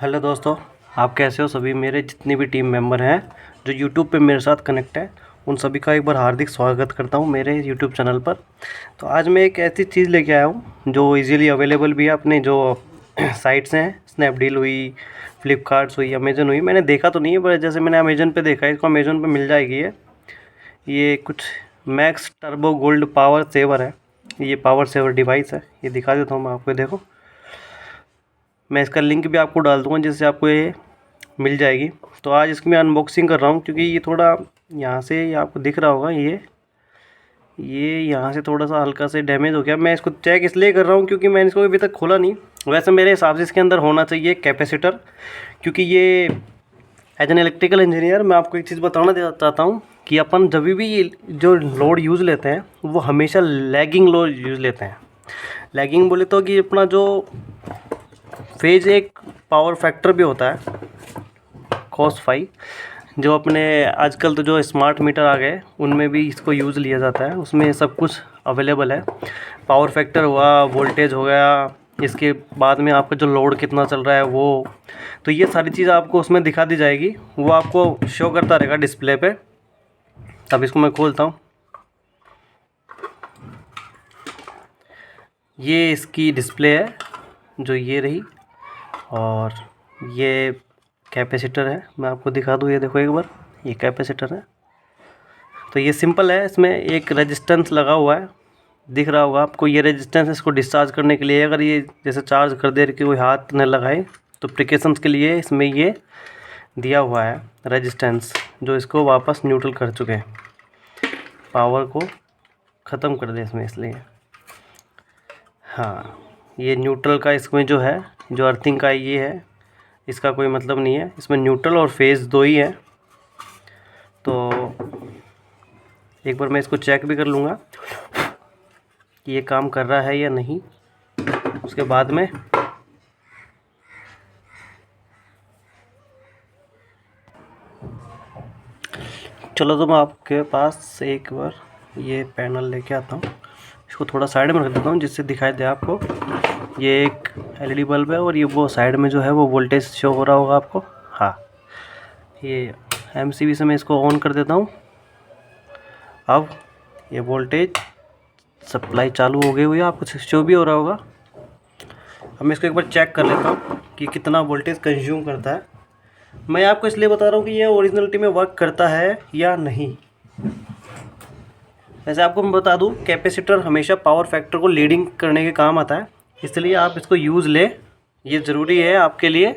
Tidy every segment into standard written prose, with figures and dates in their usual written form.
Hello दोस्तों, आप कैसे हो? सभी मेरे जितने भी टीम मेंबर हैं जो यूट्यूब पे मेरे साथ कनेक्ट है, उन सभी का एक बार हार्दिक स्वागत करता हूं मेरे यूट्यूब चैनल पर। तो आज मैं एक ऐसी चीज़ लेके आया हूं जो इजीली अवेलेबल भी है अपने जो साइट्स हैं, स्नैपडील हुई, फ्लिपकार्ट्स हुई, अमेज़न हुई। मैंने देखा तो नहीं है, पर जैसे मैंने अमेज़न पे देखा है, इसको अमेज़न पे मिल जाएगी ये कुछ Max Turbo Gold power saver है। ये पावर सेवर डिवाइस है, ये दिखा देता हूँ मैं आपको। देखो, मैं इसका लिंक भी आपको डाल दूँगा जिससे आपको ये मिल जाएगी। तो आज इसकी मैं अनबॉक्सिंग कर रहा हूँ क्योंकि ये थोड़ा यहाँ से ये आपको दिख रहा होगा, ये यहाँ से थोड़ा सा हल्का से डैमेज हो गया। मैं इसको चेक इसलिए कर रहा हूँ क्योंकि मैंने इसको अभी तक खोला नहीं। वैसे मेरे हिसाब से इसके अंदर होना चाहिए कैपेसिटर, क्योंकि ये एज एन इलेक्ट्रिकल इंजीनियर मैं आपको एक चीज़ बताना चाहता हूँ कि अपन जब भी ये जो लोड यूज़ लेते हैं वो हमेशा लैगिंग लोड यूज़ लेते हैं। लैगिंग बोले तो कि अपना जो फेज एक पावर फैक्टर भी होता है cos फाई, जो अपने आजकल तो जो स्मार्ट मीटर आ गए उनमें भी इसको यूज़ लिया जाता है, उसमें सब कुछ अवेलेबल है। पावर फैक्टर हुआ, वोल्टेज हो गया, इसके बाद में आपका जो लोड कितना चल रहा है वो, तो ये सारी चीज़ आपको उसमें दिखा दी जाएगी, वो आपको शो करता रहेगा डिस्प्ले पे। अब इसको मैं खोलता हूँ। ये इसकी डिस्प्ले है जो ये रही, और ये कैपेसिटर है। मैं आपको दिखा दूँ, ये देखो एक बार, ये कैपेसिटर है। तो ये सिंपल है, इसमें एक रेजिस्टेंस लगा हुआ है, दिख रहा होगा आपको। ये रेजिस्टेंस इसको डिस्चार्ज करने के लिए, अगर ये जैसे चार्ज कर दे कि कोई हाथ न लगाए तो प्रिकॉशंस के लिए इसमें ये दिया हुआ है रेजिस्टेंस, जो इसको वापस न्यूट्रल कर चुके हैं, पावर को ख़त्म कर दे इसमें, इसलिए। हाँ, ये न्यूट्रल का इसमें जो है, जो अर्थिंग का ये है, इसका कोई मतलब नहीं है। इसमें न्यूट्रल और फेज़ दो ही है। तो एक बार मैं इसको चेक भी कर लूँगा कि ये काम कर रहा है या नहीं, उसके बाद में। चलो, तो मैं आपके पास एक बार ये पैनल लेके आता हूँ। इसको थोड़ा साइड में रख देता हूँ जिससे दिखाई दे आपको। ये एक एलईडी बल्ब है और ये वो साइड में जो है वो वोल्टेज शो हो रहा होगा आपको। हाँ, ये एमसीबी से मैं इसको ऑन कर देता हूँ। अब ये वोल्टेज सप्लाई चालू हो गई हुई है, आपको शो भी हो रहा होगा। अब मैं इसको एक बार चेक कर लेता हूँ कि कितना वोल्टेज कंज्यूम करता है। मैं आपको इसलिए बता रहा हूँ कि ये ओरिजिनलिटी में वर्क करता है या नहीं। वैसे आपको मैं बता दूँ, कैपेसिटर हमेशा पावर फैक्टर को लीडिंग करने के काम आता है, इसलिए आप इसको यूज़ लें, ये ज़रूरी है आपके लिए।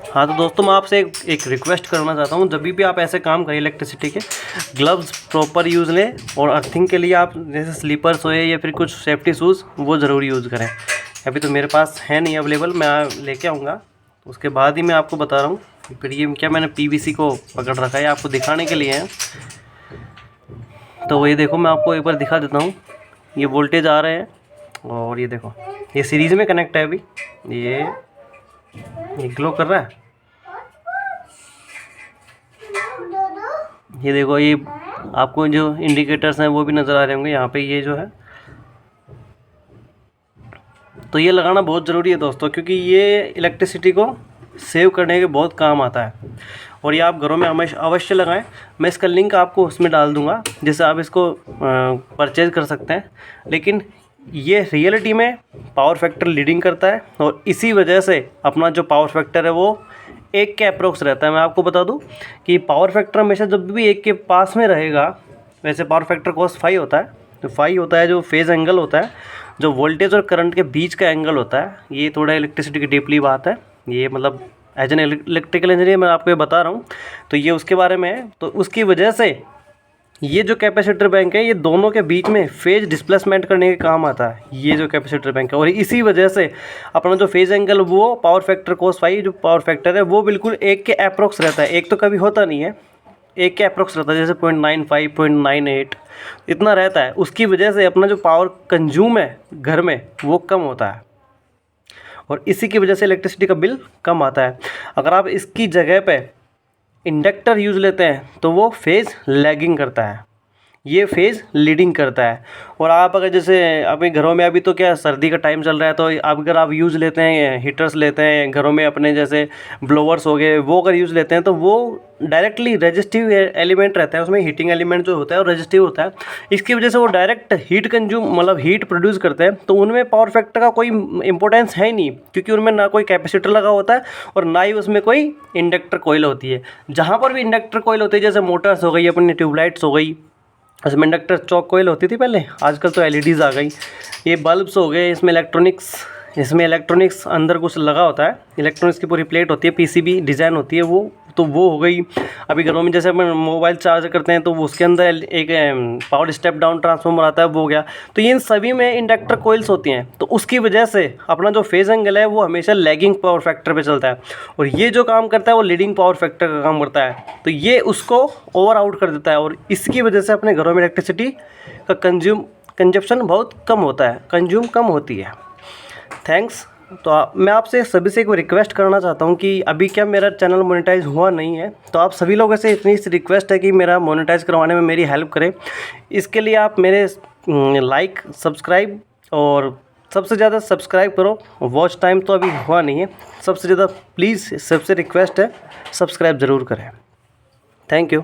हाँ, तो दोस्तों, मैं आपसे एक रिक्वेस्ट करना चाहता हूँ, जब भी आप ऐसे काम करें इलेक्ट्रिसिटी के, ग्लव्स प्रॉपर यूज़ लें, और अर्थिंग के लिए आप जैसे स्लीपर्स होए या फिर कुछ सेफ्टी शूज़ वो ज़रूर यूज़ करें। अभी तो मेरे पास है नहीं अवेलेबल, मैं लेके आऊँगा, उसके बाद ही मैं आपको बता रहा हूँ। फिर ये क्या, मैंने पीवीसी को पकड़ रखा है आपको दिखाने के लिए है। तो ये देखो, मैं आपको एक बार दिखा देता हूँ। ये वोल्टेज आ रहे हैं, और ये देखो, ये सीरीज़ में कनेक्ट है। अभी ये ग्लो कर रहा है। ये देखो, ये आपको जो इंडिकेटर्स हैं वो भी नज़र आ रहे होंगे यहाँ पे, ये जो है। तो ये लगाना बहुत ज़रूरी है दोस्तों, क्योंकि ये इलेक्ट्रिसिटी को सेव करने के बहुत काम आता है, और ये आप घरों में हमेशा अवश्य लगाएं। मैं इसका लिंक आपको उसमें डाल दूंगा जिससे आप इसको परचेज़ कर सकते हैं। लेकिन ये रियलिटी में पावर फैक्टर लीडिंग करता है, और इसी वजह से अपना जो पावर फैक्टर है वो 1 के अप्रोक्स रहता है। मैं आपको बता दूं कि पावर फैक्टर हमेशा जब भी 1 के पास में रहेगा, वैसे पावर फैक्टर cos फाई होता है, तो फाई होता है जो फेज़ एंगल होता है, जो वोल्टेज और करंट के बीच का एंगल होता है। ये थोड़ा इलेक्ट्रिसिटी की डीपली बात है, ये मतलब एज एन इलेक्ट्रिकल इंजीनियर मैं आपको ये बता रहा हूँ, तो ये उसके बारे में है। तो उसकी वजह से ये जो कैपेसिटर बैंक है, ये दोनों के बीच में फेज डिस्प्लेसमेंट करने के काम आता है, ये जो कैपेसिटर बैंक है। और इसी वजह से अपना जो फेज एंगल, वो पावर फैक्टर cos फाई जो पावर फैक्टर है वो बिल्कुल 1 के अप्रोक्स रहता है। 1 तो कभी होता नहीं है, 1 के अप्रोक्स रहता है, जैसे 0.95, 0.98 इतना रहता है। उसकी वजह से अपना जो पावर कंज्यूम है घर में वो कम होता है, और इसी की वजह से इलेक्ट्रिसिटी का बिल कम आता है। अगर आप इसकी जगह पे इंडक्टर यूज़ लेते हैं तो वो फेज़ लैगिंग करता है। ये फेज़ लीडिंग करता है। और आप अगर जैसे अपने घरों में, अभी तो क्या सर्दी का टाइम चल रहा है, तो अब अगर आप यूज़ लेते हैं, हीटर्स लेते हैं घरों में अपने, जैसे ब्लोवर्स हो गए, वो अगर यूज़ लेते हैं तो वो डायरेक्टली रेजिस्टिव एलिमेंट रहता है उसमें, हीटिंग एलिमेंट जो होता है वो रेजिस्टिव होता है। इसकी वजह से वो डायरेक्ट हीट कंज्यूम, मतलब हीट प्रोड्यूस करते हैं। तो उनमें पावर फैक्टर का कोई इंपॉर्टेंस है ही नहीं, क्योंकि उनमें ना कोई कैपेसिटर लगा होता है और ना ही उसमें कोई इंडक्टर कॉइल होती है। जहाँ पर भी इंडक्टर कॉइल होती है, जैसे मोटर्स हो गई, अपनी ट्यूबलाइट्स हो गई, इसमें इंडक्टर चौक कॉइल होती थी पहले, आजकल तो एलईडीज़ आ गई। ये बल्ब्स हो गए, इसमें इलेक्ट्रॉनिक्स अंदर कुछ लगा होता है, इलेक्ट्रॉनिक्स की पूरी प्लेट होती है, पीसीबी डिज़ाइन होती है वो, तो वो हो गई। अभी घरों में जैसे अपन मोबाइल चार्ज करते हैं तो वो उसके अंदर एक पावर स्टेप डाउन ट्रांसफार्मर आता है, वो हो गया। तो ये इन सभी में इंडक्टर कोइल्स होती हैं, तो उसकी वजह से अपना जो फेज़ एंगल है वो हमेशा लैगिंग पावर फैक्टर पे चलता है, और ये जो काम करता है वो लीडिंग पावर फैक्टर का काम करता है। तो ये उसको ओवर आउट कर देता है, और इसकी वजह से अपने घरों में इलेक्ट्रिसिटी का कंजप्शन बहुत कम होता है, कंज्यूम कम होती है। थैंक्स। तो मैं आपसे सभी से एक रिक्वेस्ट करना चाहता हूँ कि अभी क्या मेरा चैनल मोनेटाइज हुआ नहीं है, तो आप सभी लोगों से इतनी सी रिक्वेस्ट है कि मेरा मोनेटाइज करवाने में मेरी हेल्प करें। इसके लिए आप मेरे लाइक, सब्सक्राइब, और सबसे ज़्यादा सब्सक्राइब करो। वॉच टाइम तो अभी हुआ नहीं है, सबसे ज़्यादा प्लीज़ सबसे रिक्वेस्ट है, सब्सक्राइब ज़रूर करें। Thank you.